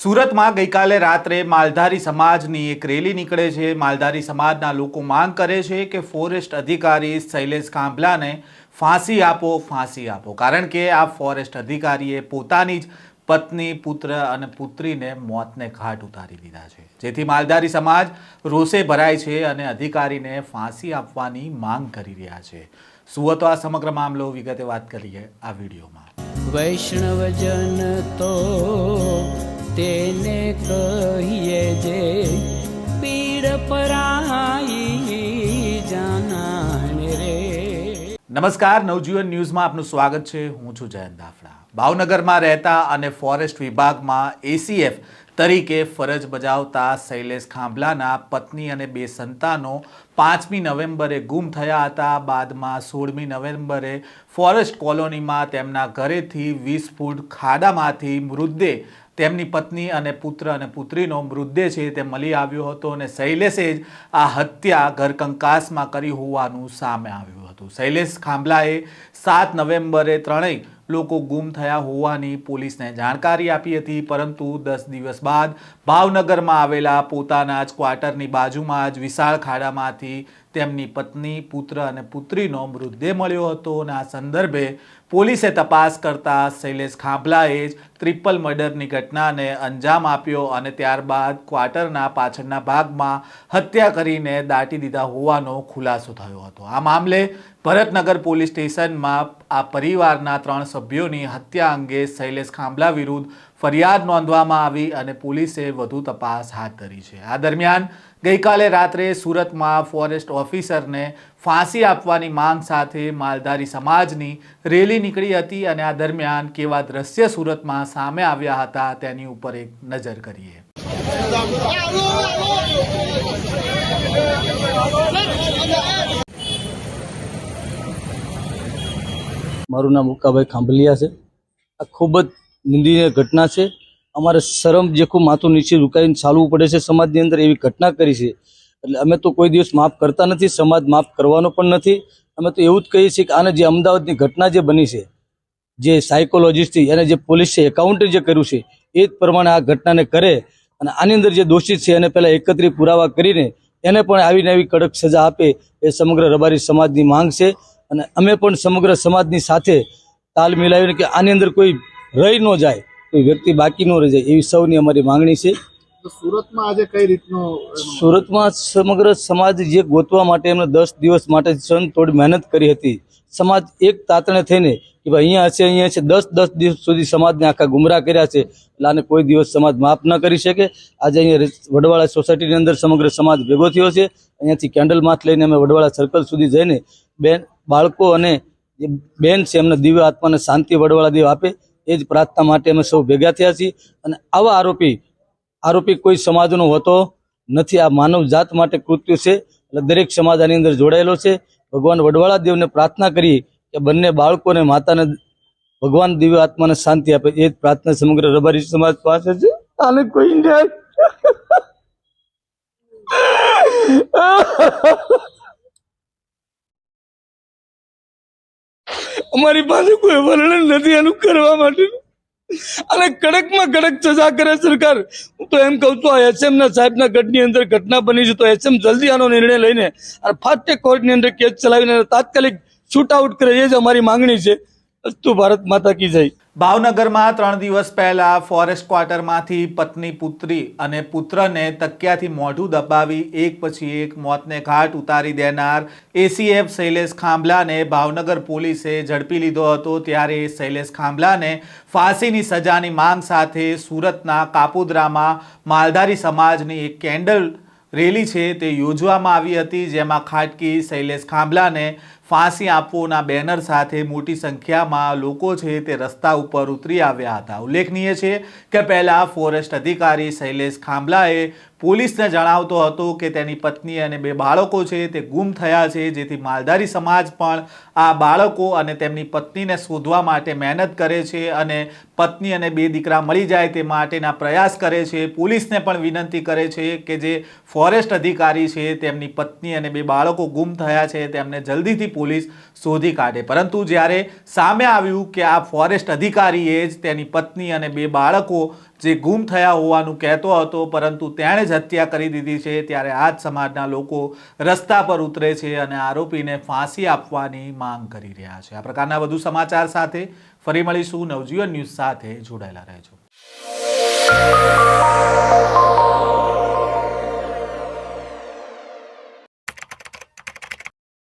સુરતમાં ગઈકાલે રાત્રે માલધારી સમાજની એક રેલી નીકળે છે। માલધારી સમાજના લોકો માંગ કરે છે કે ફોરેસ્ટ અધિકારી શૈલેષ કાંભલાને ફાંસી આપો કારણ કે આ ફોરેસ્ટ અધિકારીએ પોતાની જ પત્ની, પુત્ર અને પુત્રીને મોતને ઘાટ ઉતારી દીધા છે, જેથી માલધારી સમાજ રોષે ભરાય છે અને અધિકારીને ફાંસી આપવાની માંગ કરી રહ્યા છે। શું હતો આ સમગ્ર મામલો, વિગતે વાત કરીએ આ વિડીયોમાં। વૈષ્ણવજન તો તેને કહીએ જે પીડ પરાઈ જાનાને રે। નમસ્કાર, નવજીવન ન્યૂઝમાં આપનું સ્વાગત છે। હું છું જયંત દાફડા। ભાવનગરમાં રહેતા અને ફોરેસ્ટ વિભાગમાં એસીએફ તરીકે ફરજ બજાવતા શૈલેષ કાંભલાના પત્ની અને 2 સંતાનો 5મી નવેમ્બરે ગુમ થયા હતા। બાદમાં 16મી નવેમ્બરે ફોરેસ્ટ કોલોનીમાં તેમના ઘરેથી 20 ફૂટ ખાડામાંથી મૃતદેહ, તેમની પત્ની અને પુત્ર અને પુત્રીનો મૃતદેહ છે તે મળી આવ્યો હતો અને શૈલેષે જ આ હત્યા ઘરકંકાસમાં કરી હોવાનું સામે આવ્યું હતું। શૈલેષ કાંભલાએ 7 નવેમ્બરે ત્રણેય લોકો ગુમ થયા હોવાની પોલીસને જાણકારી આપી હતી, પરંતુ 10 દિવસ બાદ ભાવનગરમાં આવેલા પોતાના જ ક્વાર્ટરની બાજુમાં જ વિશાળ ખાડામાંથી તેમની પત્ની, પુત્ર અને પુત્રીનો મૃતદેહ મળ્યો હતો અને આ સંદર્ભે પોલીસે તપાસ કરતા શૈલેષ કાંભલાએ જ ટ્રિપલ મર્ડરની ઘટનાને અંજામ આપ્યો અને ત્યારબાદ ક્વાર્ટરના પાછળના ભાગમાં હત્યા કરીને દાટી દીધા હોવાનો ખુલાસો થયો હતો। આ મામલે ભરતનગર પોલીસ સ્ટેશનમાં આ પરિવારના 3 સભ્યોની હત્યા અંગે શૈલેષ કાંભલા વિરુદ્ધ ફરિયાદ નોંધવામાં આવી અને પોલીસે વધુ તપાસ હાથ ધરી છે। આ દરમિયાન ગઈકાલે રાત્રે સુરતમાં ફોરેસ્ટ ઓફિસરને ફાંસી આપવાની માંગ સાથે માલધારી સમાજની રેલી નીકળી હતી અને આ દરમિયાન કેવા દ્રશ્ય સુરતમાં સામે આવ્યા હતા તેની ઉપર એક નજર કરીએ। મારું નામ ઉકાભાઈ ખાંભલિયા છે। આ ખૂબ જ નિંદનીય ઘટના છે। અમારે શરમ જેખું માથું નીચે ઝુકાવીને ચાલવું પડે છે સમાજની અંદર, એવી ઘટના કરી છે। એટલે અમે તો કોઈ દિવસ માફ કરતા નથી, સમાજ માફ કરવાનો પણ નથી। અમે તો એવું જ કહીએ છીએ કે આને જે અમદાવાદની ઘટના જે બની છે, જે સાયકોલોજીસ્ટ અને જે પોલીસે એકાઉન્ટે જે કર્યું છે એ જ પ્રમાણે આ ઘટનાને કરે અને આની અંદર જે દોષિત છે એને પહેલાં એકત્રિત પુરાવા કરીને એને પણ આવીને આવી કડક સજા આપે એ સમગ્ર રબારી સમાજની માંગ છે। અને અમે પણ સમગ્ર સમાજની સાથે તાલ મિલાવીને કે આની અંદર કોઈ રહી ન જાય, કોઈ વ્યક્તિ બાકી ન રહી જાય, એવી સૌની અમારી માંગણી છે। સુરતમાં આજે કઈ રીતનું? સુરતમાં સમગ્ર સમાજ જે ગોતવા માટે એમને 10 દિવસ માટે થોડી મહેનત કરી હતી। સમાજ એક તાતણે થઈને કે ભાઈ અહીંયા હશે 10 દિવસ સુધી સમાજને આખા ગુમરાહ કર્યા છે, એટલે આને કોઈ દિવસ સમાજ માફ ન કરી શકે। આજે અહીંયા વડવાળા સોસાયટીની અંદર સમગ્ર સમાજ ભેગો થયો છે। અહીંયાથી કેન્ડલ માર્ચ લઈને અમે વડવાળા સર્કલ સુધી જઈને બાળકો અને જે બેન છે એમને દિવ્ય આત્માને શાંતિ વડવાળા દેવ આપે એ જ પ્રાર્થના માટે અમે સૌ ભેગા થયા છીએ। અને આવા આરોપી કોઈ સમાજનો હોતો નથી। આ માનવ જાત માટે કૃત્ય છે, એટલે દરેક સમાજ આની અંદર જોડાયેલો છે। ભગવાન વડવાળા દેવને પ્રાર્થના કરી કે બંને બાળકોને, માતાને ભગવાન દિવ્ય આત્માને શાંતિ આપે, એ જ પ્રાર્થના સમગ્ર રબારી સમાજ પાસે છે। આને કોઈ ન્યાય અમારી પાસે કોઈ વર્ણન નથી આનું કરવા માટે, અને કડકમાં કડક સજા કરે સરકાર। હું તો એમ કહું છું, આ એસએમ ના સાહેબના ગઢની અંદર ઘટના બની છે તો એસએમ જલ્દી આનો નિર્ણય લઈને અને ફાસ્ટ ટ્રેક કોર્ટની અંદર કેસ ચલાવીને તાત્કાલિક શૂટ આઉટ કરે, એ જ અમારી માંગણી છે। અસ્તુ ભારત માતા કી જય। ભાવનગરમાં 3 દિવસ પહેલા ફોરેસ્ટ ક્વાર્ટરમાંથી પત્ની, પુત્રી અને પુત્રને તકિયાથી મોઢું દબાવી એક પછી એક મોતને ઘાટ ઉતારી દેનાર એસીએફ શૈલેષ કાંભલાને ભાવનગર પોલીસે ઝડપી લીધો હતો। ત્યારે શૈલેષ કાંભલાને ફાંસીની સજાની માંગ સાથે સુરતના કાપોદ્રામાં માલધારી સમાજની એક કેન્ડલ રેલી છે તે યોજવામાં આવી હતી, જેમાં ખાટકી શૈલેષ કાંભલાને ફાંસી આપોના બેનર સાથે મોટી સંખ્યામાં લોકો છે તે રસ્તા ઉપર ઉતરી આવ્યા હતા। ઉલ્લેખનીય છે કે પહેલા ફોરેસ્ટ અધિકારી શૈલેષ કાંભલાએ પોલીસને જણાવતો હતો કે તેની પત્ની અને 2 બાળકો છે તે ગુમ થયા છે, જેથી માલધારી સમાજ પણ આ બાળકો અને તેમની પત્નીને શોધવા માટે મહેનત કરે છે અને પત્ની અને 2 દીકરા મળી જાય તે માટેના પ્રયાસ કરે છે। પોલીસને પણ વિનંતી કરે છે કે જે ફોરેસ્ટ અધિકારી છે તેમની પત્ની અને 2 બાળકો ગુમ થયા છે તેમને જલ્દીથી પોલીસ શોધી કાઢે, પરંતુ જ્યારે સામે આવ્યું કે આ ફોરેસ્ટ અધિકારીએ જ તેની પત્ની અને 2 બાળકો જે ગુમ થયા હોવાનું કહેતો હતો, પરંતુ તેણે જ હત્યા કરી દીધી છે, ત્યારે આ જ સમાજના લોકો રસ્તા પર ઉતરે છે અને આરોપીને ફાંસી આપવાની માંગ કરી રહ્યા છે. આ પ્રકારના વધુ સમાચાર સાથે ફરી મળીશું. નવજીવન ન્યૂઝ સાથે જોડાયેલા રહેજો.